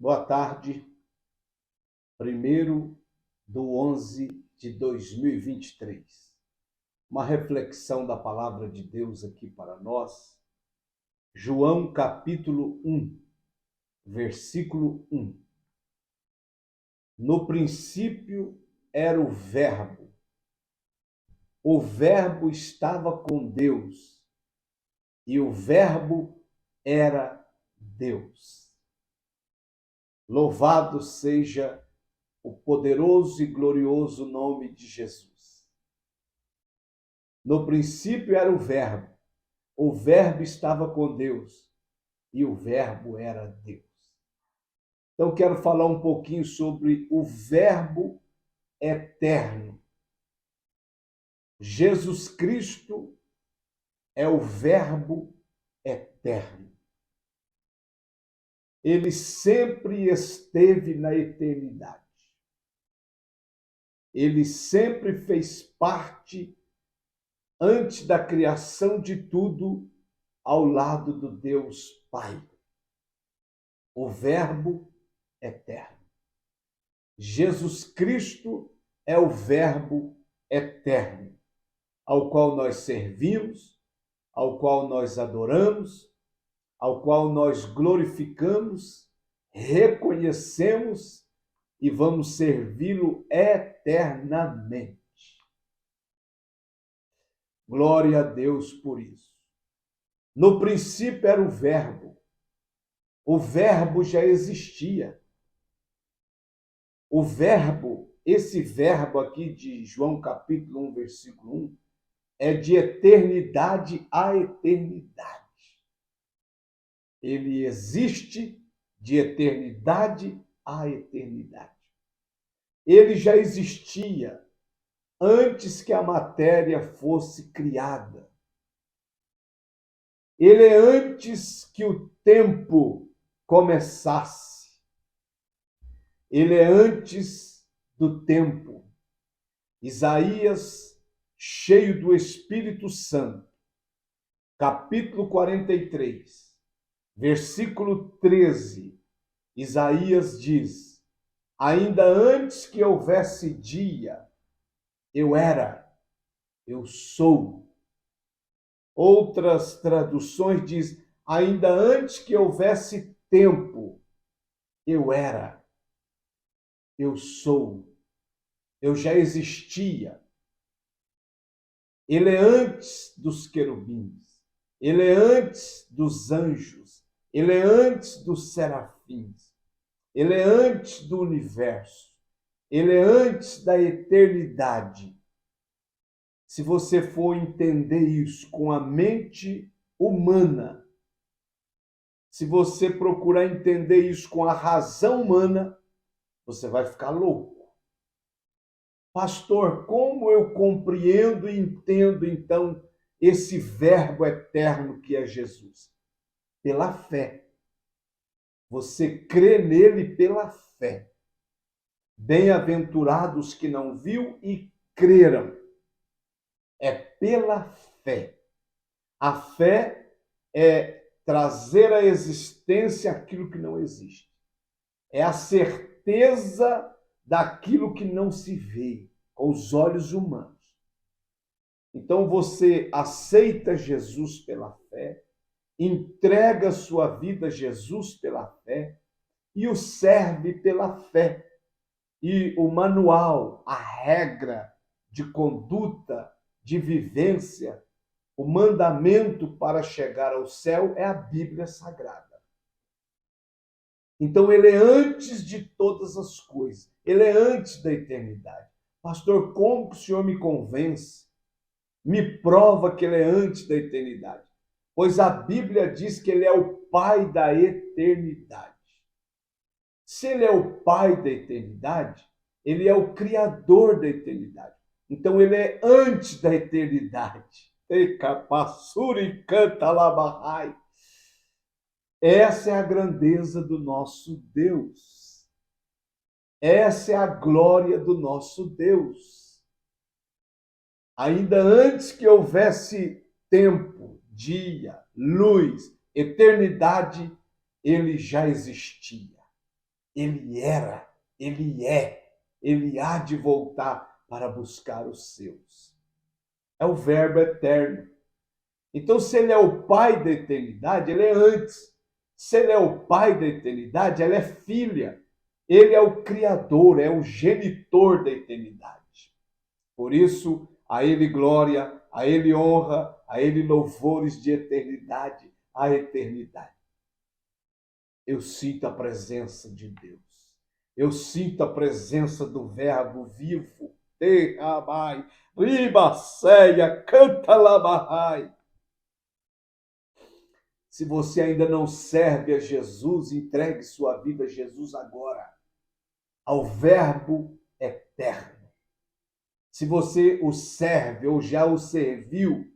Boa tarde, 1º de 11 de 2023. Uma reflexão da palavra de Deus aqui para nós. João capítulo 1, versículo 1. No princípio era o Verbo estava com Deus, e o Verbo era Deus. Louvado seja o poderoso e glorioso nome de Jesus. No princípio era o Verbo estava com Deus e o Verbo era Deus. Então quero falar um pouquinho sobre o Verbo eterno. Jesus Cristo é o Verbo eterno. Ele sempre esteve na eternidade. Ele sempre fez parte, antes da criação de tudo, ao lado do Deus Pai. O Verbo eterno. Jesus Cristo é o Verbo eterno, ao qual nós servimos, ao qual nós adoramos, ao qual nós glorificamos, reconhecemos e vamos servi-lo eternamente. Glória a Deus por isso. No princípio era o Verbo. O Verbo já existia. O Verbo, esse Verbo aqui de João capítulo 1, versículo 1, é de eternidade a eternidade. Ele existe de eternidade a eternidade. Ele já existia antes que a matéria fosse criada. Ele é antes que o tempo começasse. Ele é antes do tempo. Isaías, cheio do Espírito Santo, capítulo 43, versículo 13, Isaías diz: ainda antes que houvesse dia, eu era, eu sou. Outras traduções diz: ainda antes que houvesse tempo, eu era, eu sou. Eu já existia. Ele é antes dos querubins. Ele é antes dos anjos. Ele é antes dos serafins. Ele é antes do universo. Ele é antes da eternidade. Se você for entender isso com a mente humana, se você procurar entender isso com a razão humana, você vai ficar louco. Pastor, como eu compreendo e entendo, então, esse Verbo eterno que é Jesus? Pela fé. Você crê nele pela fé. Bem-aventurados que não viu e creram. É pela fé. A fé é trazer à existência aquilo que não existe. É a certeza daquilo que não se vê com os olhos humanos. Então você aceita Jesus pela fé, entrega sua vida a Jesus pela fé e o serve pela fé. E o manual, a regra de conduta, de vivência, o mandamento para chegar ao céu é a Bíblia Sagrada. Então ele é antes de todas as coisas. Ele é antes da eternidade. Pastor, como que o senhor me convence? Me prova que ele é antes da eternidade. Pois a Bíblia diz que ele é o Pai da eternidade. Se ele é o Pai da eternidade, ele é o Criador da eternidade. Então ele é antes da eternidade. Essa é a grandeza do nosso Deus. Essa é a glória do nosso Deus. Ainda antes que houvesse tempo, dia, luz, eternidade, ele já existia. Ele era, ele é, ele há de voltar para buscar os seus. É o Verbo eterno. Então, se ele é o Pai da eternidade, ele é antes. Se ele é o Pai da eternidade, ela é filha. Ele é o Criador, é o genitor da eternidade. Por isso, a ele glória, a ele honra, a ele louvores de eternidade a eternidade. Eu sinto a presença de Deus. Eu sinto a presença do Verbo vivo. Terrabai, ribaceia, canta labahai. Se você ainda não serve a Jesus, entregue sua vida a Jesus agora, ao Verbo eterno. Se você o serve ou já o serviu,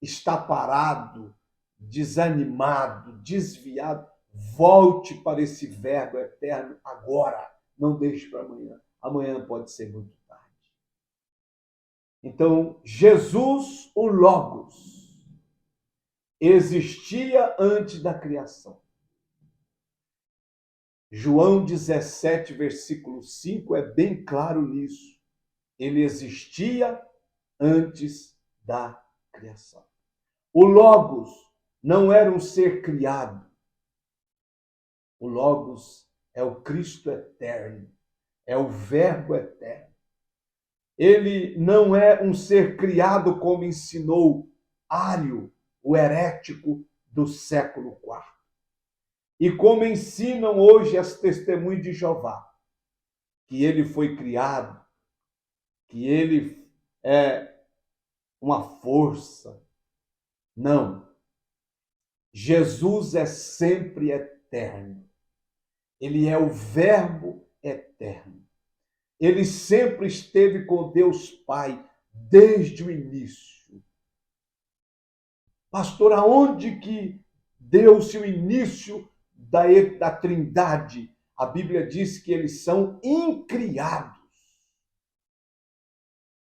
está parado, desanimado, desviado, volte para esse Verbo eterno agora. Não deixe para amanhã. Amanhã pode ser muito tarde. Então, Jesus, o Logos, existia antes da criação. João 17, versículo 5 é bem claro nisso. Ele existia antes da criação. O Logos não era um ser criado. O Logos é o Cristo eterno, é o Verbo eterno. Ele não é um ser criado como ensinou Ário, o herético do século IV. E como ensinam hoje as testemunhas de Jeová, que ele foi criado, que ele é uma força. Não. Jesus é sempre eterno. Ele é o Verbo eterno. Ele sempre esteve com Deus Pai desde o início. Pastor, aonde que deu-se o início da Trindade? A Bíblia diz que eles são incriados.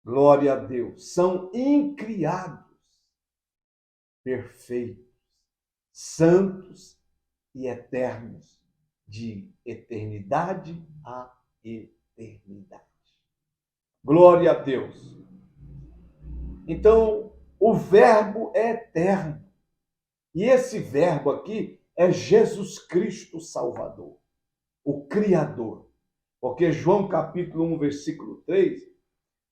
Glória a Deus. São incriados. Perfeitos, santos e eternos, de eternidade a eternidade. Glória a Deus. Então, o Verbo é eterno. E esse Verbo aqui é Jesus Cristo Salvador, o Criador. Porque João capítulo 1, versículo 3,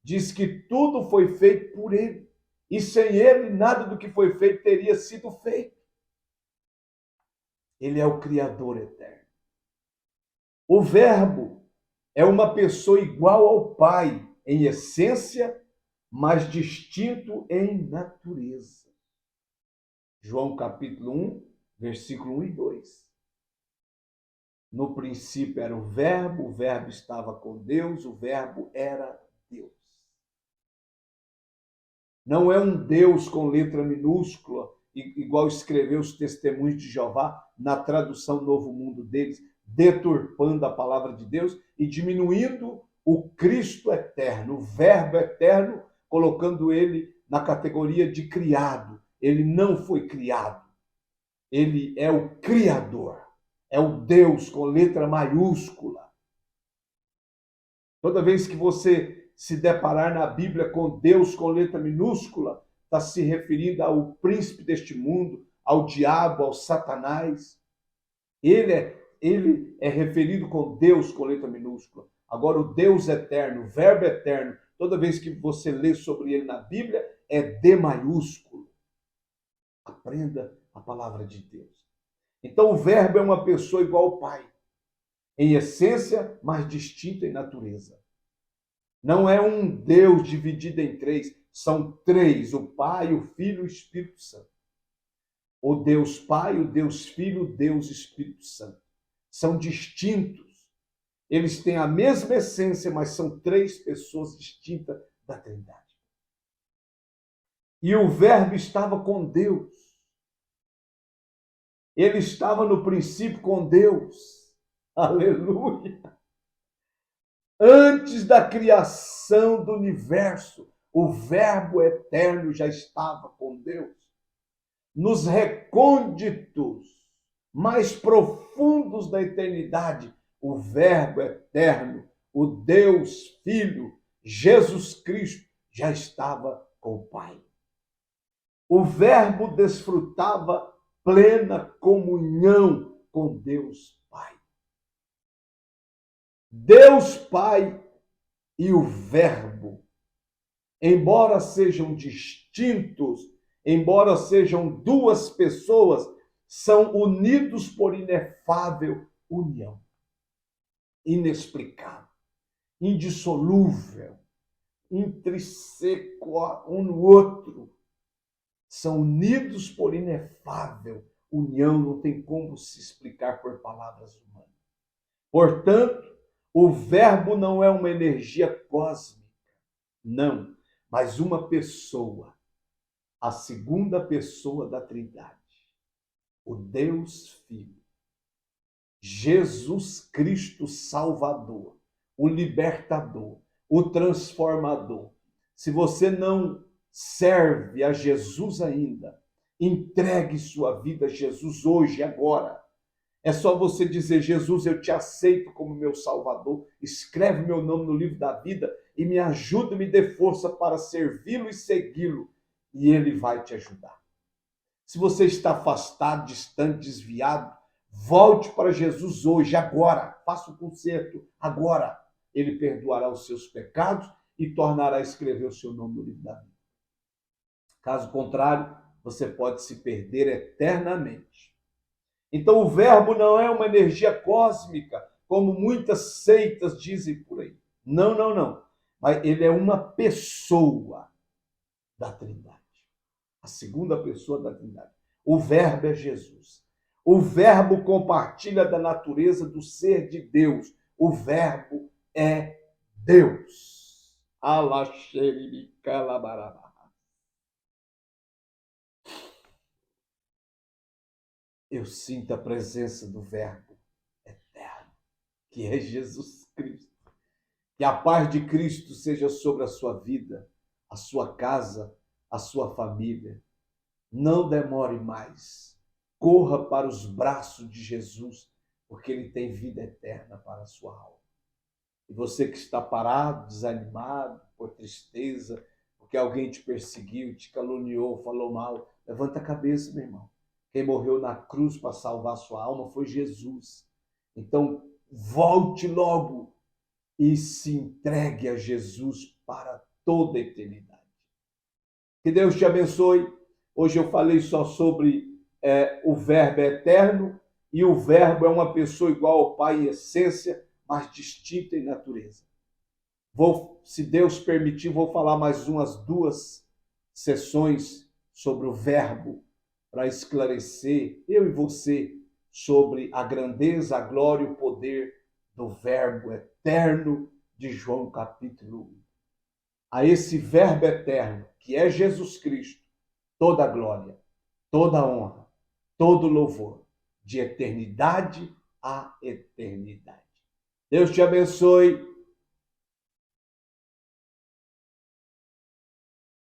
diz que tudo foi feito por ele. E sem ele, nada do que foi feito teria sido feito. Ele é o Criador eterno. O Verbo é uma pessoa igual ao Pai em essência, mas distinto em natureza. João capítulo 1, versículo 1 e 2. No princípio era o Verbo estava com Deus, o Verbo era Deus. Não é um Deus com letra minúscula, igual escreveu os Testemunhos de Jeová na tradução Novo Mundo deles, deturpando a palavra de Deus e diminuindo o Cristo eterno, o Verbo eterno, colocando ele na categoria de criado. Ele não foi criado. Ele é o Criador. É o Deus com letra maiúscula. Toda vez que você se deparar na Bíblia com Deus com letra minúscula, está se referindo ao príncipe deste mundo, ao diabo, ao Satanás. Ele é referido com Deus com letra minúscula. Agora, o Deus eterno, o Verbo eterno, toda vez que você lê sobre ele na Bíblia, é D maiúsculo. Aprenda a palavra de Deus. Então, o Verbo é uma pessoa igual ao Pai, em essência, mas distinta em natureza. Não é um Deus dividido em três, são três, o Pai, o Filho e o Espírito Santo. O Deus Pai, o Deus Filho, o Deus Espírito Santo. São distintos. Eles têm a mesma essência, mas são três pessoas distintas da Trindade. E o Verbo estava com Deus. Ele estava no princípio com Deus. Aleluia! Antes da criação do universo, o Verbo eterno já estava com Deus. Nos recônditos mais profundos da eternidade, o Verbo eterno, o Deus Filho, Jesus Cristo, já estava com o Pai. O Verbo desfrutava plena comunhão com Deus Pai. Deus Pai e o Verbo, embora sejam distintos, embora sejam duas pessoas, são unidos por inefável união, inexplicável, indissolúvel, intrínseco um no outro. São unidos por inefável união, não tem como se explicar por palavras humanas. Portanto, o Verbo não é uma energia cósmica, não, mas uma pessoa, a segunda pessoa da Trindade, o Deus Filho, Jesus Cristo Salvador, o libertador, o transformador. Se você não serve a Jesus ainda, entregue sua vida a Jesus hoje, agora. É só você dizer: Jesus, eu te aceito como meu Salvador, escreve meu nome no livro da vida e me ajuda, me dê força para servi-lo e segui-lo. E ele vai te ajudar. Se você está afastado, distante, desviado, volte para Jesus hoje, agora. Faça o conserto agora. Ele perdoará os seus pecados e tornará a escrever o seu nome no livro da vida. Caso contrário, você pode se perder eternamente. Então, o Verbo não é uma energia cósmica, como muitas seitas dizem por aí. Não, não, não. Mas ele é uma pessoa da Trindade. A segunda pessoa da Trindade. O Verbo é Jesus. O Verbo compartilha da natureza do ser de Deus. O Verbo é Deus. Eu sinto a presença do Verbo eterno, que é Jesus Cristo. Que a paz de Cristo seja sobre a sua vida, a sua casa, a sua família. Não demore mais. Corra para os braços de Jesus, porque ele tem vida eterna para a sua alma. E você que está parado, desanimado, por tristeza, porque alguém te perseguiu, te caluniou, falou mal, levanta a cabeça, meu irmão. Quem morreu na cruz para salvar a sua alma foi Jesus. Então, volte logo e se entregue a Jesus para toda a eternidade. Que Deus te abençoe. Hoje eu falei só sobre o Verbo eterno, e o Verbo é uma pessoa igual ao Pai em essência, mas distinta em natureza. Se Deus permitir, vou falar mais umas 2 sessões sobre o Verbo, para esclarecer, eu e você, sobre a grandeza, a glória e o poder do Verbo eterno de João capítulo 1. A esse Verbo eterno, que é Jesus Cristo, toda a glória, toda a honra, todo louvor, de eternidade a eternidade. Deus te abençoe.